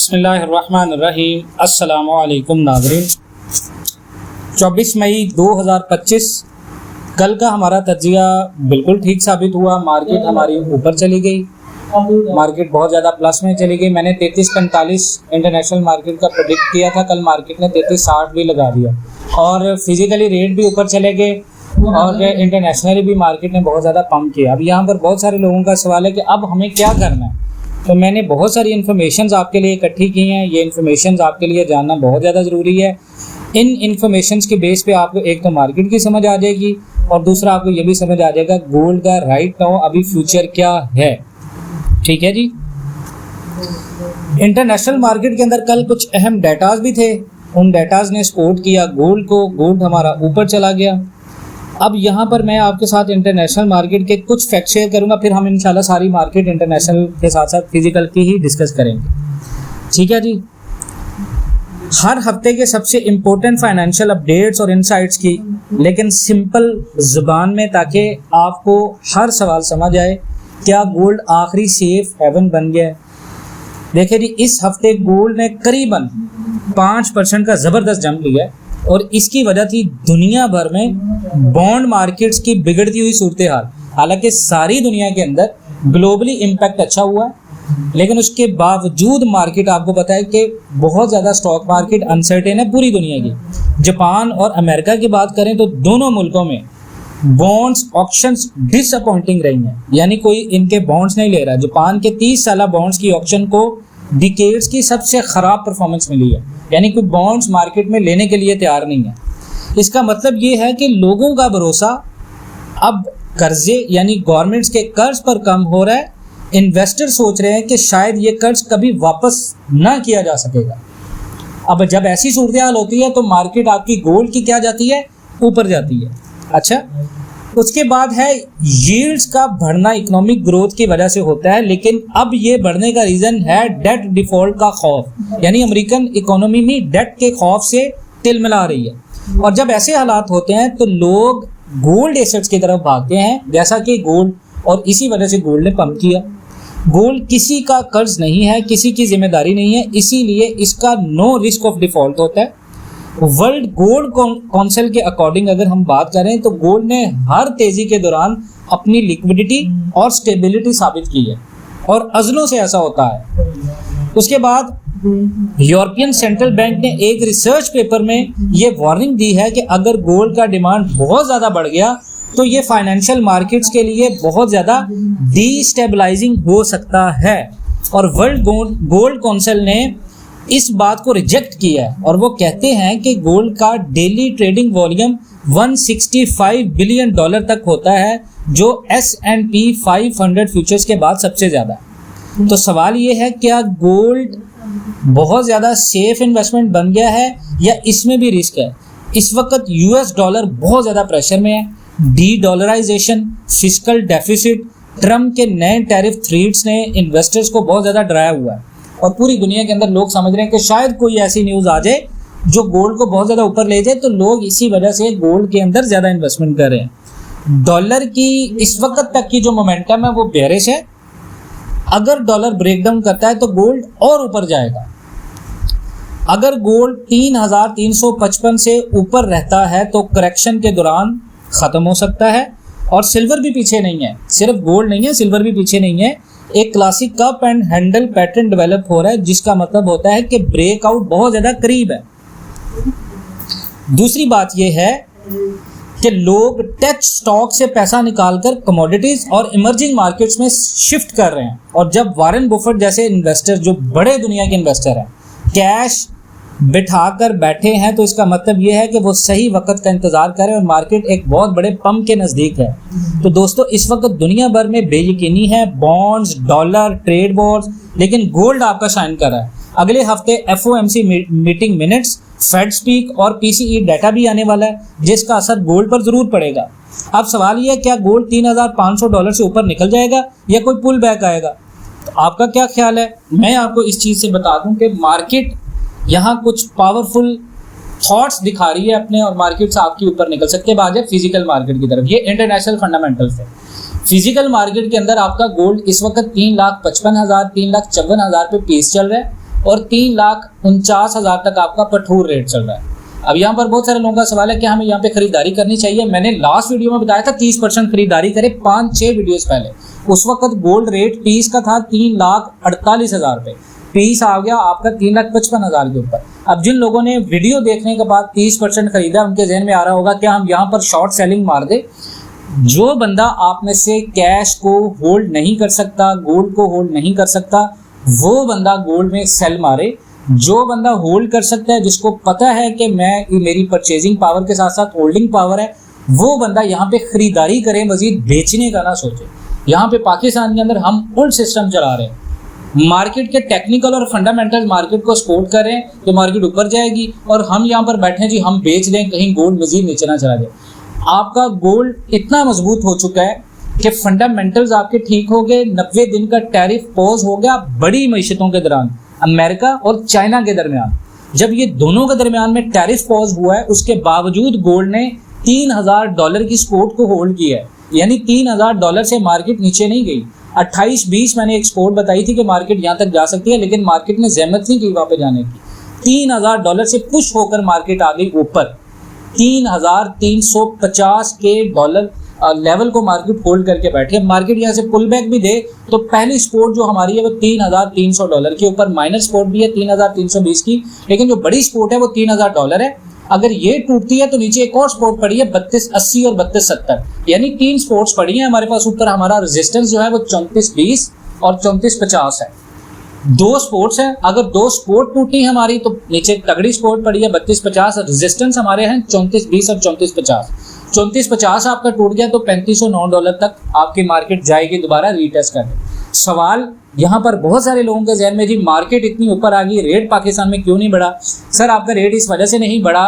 बिस्मिल्लाहिर्रहमानिर्रहीम। अस्सलामु अलैकुम नाज़रीन। 24 मई 2025 कल का हमारा तजिया बिल्कुल ठीक साबित हुआ। मार्केट हमारी ऊपर चली गई, मार्केट बहुत ज़्यादा प्लस में चली गई। मैंने 3345 इंटरनेशनल मार्केट का प्रेडिक्ट किया था, कल मार्केट ने 3360 भी लगा दिया और फिजिकली रेट भी ऊपर चले गए और इंटरनेशनली भी मार्केट ने बहुत ज़्यादा पंप किया। अब यहाँ पर बहुत सारे लोगों का सवाल है कि अब हमें क्या करना है। तो मैंने बहुत सारी इन्फॉर्मेशंस आपके लिए इकट्ठी की हैं। ये इन्फॉर्मेशंस आपके लिए जानना बहुत ज़्यादा ज़रूरी है। इन इन्फॉर्मेशंस के बेस पे आपको एक तो मार्केट की समझ आ जाएगी और दूसरा आपको ये भी समझ आ जाएगा गोल्ड का राइट नाउ अभी फ्यूचर क्या है। ठीक है जी। इंटरनेशनल मार्केट के अंदर कल कुछ अहम डेटाज भी थे, उन डेटाज ने सपोर्ट किया गोल्ड को। गोल्ड हमारा ऊपर चला गया। अब यहाँ पर मैं आपके साथ इंटरनेशनल मार्केट के कुछ फैक्ट शेयर करूँगा, फिर हम इंशाल्लाह सारी मार्केट इंटरनेशनल के साथ साथ फिजिकल की ही डिस्कस करेंगे। ठीक है जी। हर हफ्ते के सबसे इम्पोर्टेंट फाइनेंशियल अपडेट्स और इनसाइट्स की, लेकिन सिंपल ज़ुबान में, ताकि आपको हर सवाल समझ आए। क्या गोल्ड आखिरी सेफ हेवन बन गया है? देखिए जी, इस हफ्ते गोल्ड ने करीबन 5% का ज़बरदस्त जंप लिया है और इसकी वजह थी दुनिया भर में बॉन्ड मार्केट्स की बिगड़ती हुई सूरत हाल। हालांकि सारी दुनिया के अंदर ग्लोबली इम्पैक्ट अच्छा हुआ है, लेकिन उसके बावजूद मार्केट, आपको पता है कि बहुत ज़्यादा स्टॉक मार्केट अनसर्टेन है पूरी दुनिया की। जापान और अमेरिका की बात करें तो दोनों मुल्कों में बॉन्ड्स ऑक्शंस डिसअपॉइंटिंग रही हैं, यानी कोई इनके बॉन्ड्स नहीं ले रहा। जापान के 30 साल बॉन्ड्स की ऑक्शन को डिकेड्स की सबसे ख़राब परफॉर्मेंस मिली है, यानी कोई बॉन्ड्स मार्केट में लेने के लिए तैयार नहीं है। इसका मतलब ये है कि लोगों का भरोसा अब कर्जे यानी गवर्नमेंट्स के कर्ज पर कम हो रहा है। इन्वेस्टर सोच रहे हैं कि शायद ये कर्ज कभी वापस ना किया जा सकेगा। अब जब ऐसी सूरत हाल होती है तो मार्केट आपकी गोल्ड की क्या जाती है, ऊपर जाती है। अच्छा, उसके बाद है यील्ड्स का बढ़ना इकोनॉमिक ग्रोथ की वजह से होता है, लेकिन अब ये बढ़ने का रीज़न है डेट डिफॉल्ट का खौफ, यानी अमेरिकन इकोनॉमी में डेट के खौफ से तिलमिला रही है। और जब ऐसे हालात होते हैं तो लोग गोल्ड एसेट्स की तरफ भागते हैं, जैसा कि गोल्ड, और इसी वजह से गोल्ड ने पंप किया। गोल्ड किसी का कर्ज नहीं है, किसी की जिम्मेदारी नहीं है, इसीलिए इसका नो रिस्क ऑफ डिफॉल्ट होता है। वर्ल्ड गोल्ड काउंसिल के अकॉर्डिंग अगर हम बात करें तो गोल्ड ने हर तेजी के दौरान अपनी लिक्विडिटी और स्टेबिलिटी साबित की है और अज़लों से ऐसा होता है। उसके बाद यूरोपियन सेंट्रल बैंक ने एक रिसर्च पेपर में ये वार्निंग दी है कि अगर गोल्ड का डिमांड बहुत ज़्यादा बढ़ गया तो ये फाइनेंशियल मार्केट्स के लिए बहुत ज़्यादा डीस्टेबलाइजिंग हो सकता है। और वर्ल्ड गोल्ड काउंसिल ने इस बात को रिजेक्ट किया है और वो कहते हैं कि गोल्ड का डेली ट्रेडिंग वॉल्यूम $165 बिलियन तक होता है, जो S&P 500 फ्यूचर्स के बाद सबसे ज़्यादा। तो सवाल ये है, क्या गोल्ड बहुत ज़्यादा सेफ इन्वेस्टमेंट बन गया है या इसमें भी रिस्क है? इस वक्त US डॉलर बहुत ज़्यादा प्रेशर में है। De dollarisation, fiscal deficit, Trump के नए टैरिफ थ्रेट्स ने इन्वेस्टर्स को बहुत ज़्यादा डराया हुआ है और पूरी दुनिया के अंदर लोग समझ रहे हैं कि शायद कोई ऐसी न्यूज़ आ जाए जो गोल्ड को बहुत ज़्यादा ऊपर ले जाए, तो लोग इसी वजह से गोल्ड के अंदर ज़्यादा इन्वेस्टमेंट कर रहे हैं। डॉलर की इस वक्त तक की जो मोमेंटम है वो बेरिश है। अगर डॉलर ब्रेकडाउन करता है तो गोल्ड और ऊपर जाएगा। अगर गोल्ड 3355 से ऊपर रहता है तो करेक्शन के दौरान ख़त्म हो सकता है। और सिल्वर भी पीछे नहीं है, सिर्फ गोल्ड नहीं है, सिल्वर भी पीछे नहीं है। एक classic cup and handle pattern develop हो रहा है, जिसका मतलब होता है कि ब्रेकआउट बहुत ज़्यादा करीब है। दूसरी बात यह है कि लोग टेक स्टॉक से पैसा निकालकर कमोडिटीज़ और इमर्जिंग मार्केट्स में शिफ्ट कर रहे हैं। और जब वॉरेन बफेट जैसे इन्वेस्टर, जो बड़े दुनिया के इन्वेस्टर हैं, कैश बिठाकर बैठे हैं, तो इसका मतलब ये है कि वो सही वक्त का इंतज़ार करें और मार्केट एक बहुत बड़े पंप के नज़दीक है। तो दोस्तों, इस वक्त दुनिया भर में बेयकीनी है, बॉन्ड्स, डॉलर, ट्रेड वॉर्स, लेकिन गोल्ड आपका शाइन कर रहा है। अगले हफ्ते FOMC meeting minutes, Fed speak और PCE डाटा भी आने वाला है, जिसका असर गोल्ड पर ज़रूर पड़ेगा। अब सवाल ये है, क्या गोल्ड $3,500 से ऊपर निकल जाएगा या कोई पुल बैक आएगा? तो आपका क्या ख्याल है? मैं आपको इस चीज़ से बता दूं कि मार्केट यहाँ कुछ पावरफुल थॉट्स दिखा रही है अपने, और मार्केट्स आपके ऊपर निकल सकते हैं। आ जाए फिजिकल मार्केट की तरफ। ये इंटरनेशनल फंडामेंटल्स है। फिजिकल मार्केट के अंदर आपका गोल्ड इस वक्त 3,55,000 3,54,000 पे पीस चल रहा है और 3,49,000 तक आपका पठूर रेट चल रहा है। अब यहाँ पर बहुत सारे लोगों का सवाल है कि हमें यहाँ पे खरीदारी करनी चाहिए। मैंने लास्ट वीडियो में बताया था 30% खरीदारी करें 5-6 वीडियोस पहले। उस वक्त गोल्ड रेट पीस का था 3,48,000 रुपये, पीस आ गया आपका 3,55,000 के ऊपर। अब जिन लोगों ने वीडियो देखने के बाद 30% खरीदा, उनके जहन में आ रहा होगा क्या हम यहाँ पर शॉर्ट सेलिंग मार दे। जो बंदा आप में से कैश को होल्ड नहीं कर सकता, गोल्ड को होल्ड नहीं कर सकता, वो बंदा गोल्ड में सेल मारे। जो बंदा होल्ड कर सकता है, जिसको पता है कि मेरी परचेजिंग पावर के साथ साथ होल्डिंग पावर है, वो बंदा यहाँ पे खरीदारी करे, मजीद बेचने का ना सोचे। यहाँ पे पाकिस्तान के अंदर हम ओल्ड सिस्टम चला रहे हैं, मार्केट के टेक्निकल और फंडामेंटल मार्केट को सपोर्ट कर रहे हैं कि मार्केट ऊपर जाएगी, और हम यहाँ पर बैठे हैं जी हम बेच लें, कहीं गोल्ड मजीद नीचे ना चला जाए। आपका गोल्ड इतना मजबूत हो चुका है कि फंडामेंटल्स आपके ठीक हो गए। 90 दिन का टैरिफ पॉज हो गया बड़ी मईशतों के दौरान, अमेरिका और चाइना के दरमियान। जब ये दोनों के दरमियान में टैरिफ पॉज हुआ है, उसके बावजूद गोल्ड ने $3,000 की सपोर्ट को होल्ड किया है, यानी $3,000 से मार्केट नीचे नहीं गई। 28-20 मैंने एक सपोर्ट बताई थी कि मार्केट यहाँ तक जा सकती है, लेकिन मार्केट ने जहमत नहीं की वहाँ पे जाने की। $3,000 से पुश होकर मार्केट आ गई ऊपर, 3,350 के डॉलर लेवल को मार्केट होल्ड करके बैठी है। मार्केट यहाँ से पुल बैक भी दे तो पहली सपोर्ट जो हमारी है वो $3,300 के ऊपर, माइनर सपोर्ट भी है 3,320 की, लेकिन जो बड़ी सपोर्ट है वो $3,000 है। अगर ये टूटती है तो नीचे एक और सपोर्ट पड़ी है 3280 और 3270, यानी 3 सपोर्ट्स पड़ी हैं हमारे पास ऊपर। हमारा रेजिस्टेंस जो है वो 3420 और 3450 है। 2 सपोर्ट्स हैं, अगर 2 सपोर्ट टूटी हमारी तो नीचे तगड़ी सपोर्ट पड़ी है 3250, रेजिस्टेंस हमारे हैं 3420 और 3450। 3450 आपका टूट गया तो $3509 तक आपकी मार्केट जाएगी दोबारा रीटेस्ट करने। सवाल यहाँ पर बहुत सारे लोगों के जहन में, जी मार्केट इतनी ऊपर आ गई, रेट पाकिस्तान में क्यों नहीं बढ़ा? सर आपका रेट इस वजह से नहीं बढ़ा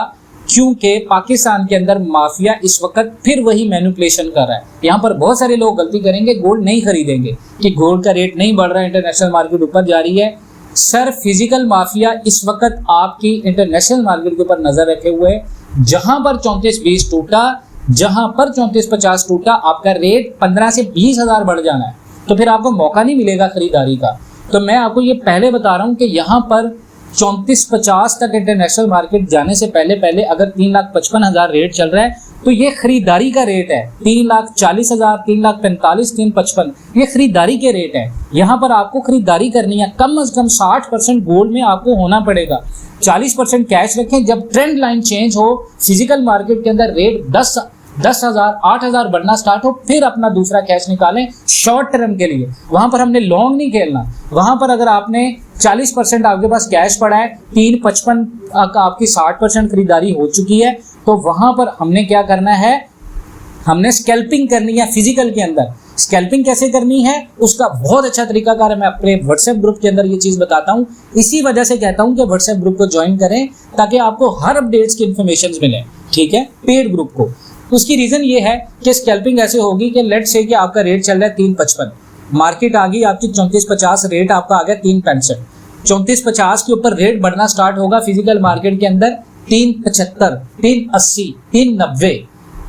क्योंकि पाकिस्तान के अंदर माफिया इस वक्त फिर वही मैनिपुलेशन कर रहा है। यहाँ पर बहुत सारे लोग गलती करेंगे, गोल्ड नहीं खरीदेंगे कि गोल्ड का रेट नहीं बढ़ रहा है, इंटरनेशनल मार्केट ऊपर जा रही है। सर फिजिकल माफिया इस वक्त आपकी इंटरनेशनल मार्केट के ऊपर नजर रखे हुए है। जहां पर 3420 टूटा, जहां पर 3450 टूटा, आपका रेट 15 से 20 हज़ार बढ़ जाना है, तो फिर आपको मौका नहीं मिलेगा खरीदारी का। तो मैं आपको ये पहले बता रहा हूं कि यहाँ पर 3450 तक इंटरनेशनल मार्केट जाने से पहले अगर 3,55,000 रेट चल रहा है तो ये खरीदारी का रेट है। 3,40,000, 3,45,000, 3,55, ये खरीदारी के रेट है। यहाँ पर आपको खरीदारी करनी है, कम से कम 60% गोल्ड में आपको होना पड़ेगा, 40% कैश रखें। जब ट्रेंड लाइन चेंज हो, फिजिकल मार्केट के अंदर रेट 10,000, 8,000 बढ़ना स्टार्ट हो, फिर अपना दूसरा कैश निकालें शॉर्ट टर्म के लिए। वहां पर हमने लॉन्ग नहीं खेलना। वहां पर अगर आपने 40% आपके पास कैश पड़ा है, 3,55 आपकी 60% खरीदारी हो चुकी है, तो वहां पर हमने क्या करना है, हमने स्कैल्पिंग करनी है। फिजिकल के अंदर स्कैल्पिंग कैसे करनी है उसका बहुत अच्छा तरीकाकार है, मैं अपने व्हाट्सएप ग्रुप के अंदर ये चीज़ बताता हूँ। इसी वजह से कहता हूँ कि व्हाट्सएप ग्रुप को ज्वाइन करें ताकि आपको हर अपडेट्स की इन्फॉर्मेशन मिले, ठीक है, पेड ग्रुप को। उसकी रीज़न ये है कि स्कैल्पिंग ऐसे होगी कि लेट से कि आपका रेट चल रहा है 3,55, मार्केट आ गई आपकी 3450, रेट आपका आ गया 3,65, 3450 के ऊपर रेट बढ़ना स्टार्ट होगा फिजिकल मार्केट के अंदर 3,75, 3,80, 3,90।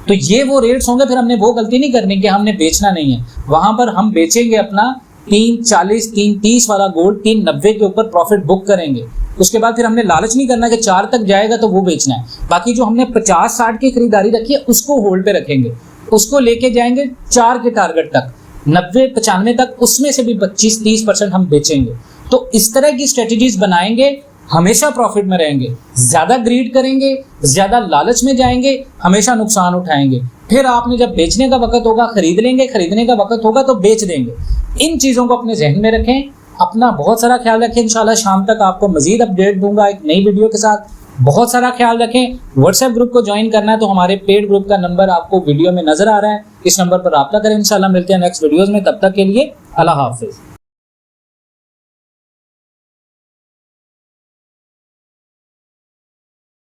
तो ये वो रेट्स होंगे। फिर हमने वो गलती नहीं करनी कि हमने बेचना नहीं है, वहां पर हम बेचेंगे अपना 3,40, 3,30 वाला गोल्ड 3,90 के ऊपर प्रॉफिट बुक करेंगे। उसके बाद फिर हमने लालच नहीं करना कि 4 तक जाएगा तो वो बेचना है। बाकी जो हमने 50-60 की खरीदारी रखी है उसको होल्ड पे रखेंगे, उसको लेके जाएंगे 4 के टारगेट तक, 90-95 तक, उसमें से भी 25-30% हम बेचेंगे। तो इस तरह की स्ट्रेटजीज बनाएंगे, हमेशा प्रॉफिट में रहेंगे। ज्यादा ग्रीड करेंगे, ज्यादा लालच में जाएंगे, हमेशा नुकसान उठाएंगे। फिर आपने जब बेचने का वक्त होगा खरीद लेंगे, खरीदने का वक्त होगा तो बेच देंगे। इन चीजों को अपने जहन में रखें, अपना बहुत सारा ख्याल रखें। इंशाल्लाह शाम तक आपको मजीद अपडेट दूंगा एक नई वीडियो के साथ। बहुत सारा ख्याल रखें। व्हाट्सएप ग्रुप को ज्वाइन करना है तो हमारे पेड ग्रुप का नंबर आपको वीडियो में नजर आ रहा है, इस नंबर पर रब्ता करें। इंशाल्लाह मिलते हैं नेक्स्ट वीडियोस में, तब तक के लिए अल्लाह हाफिज।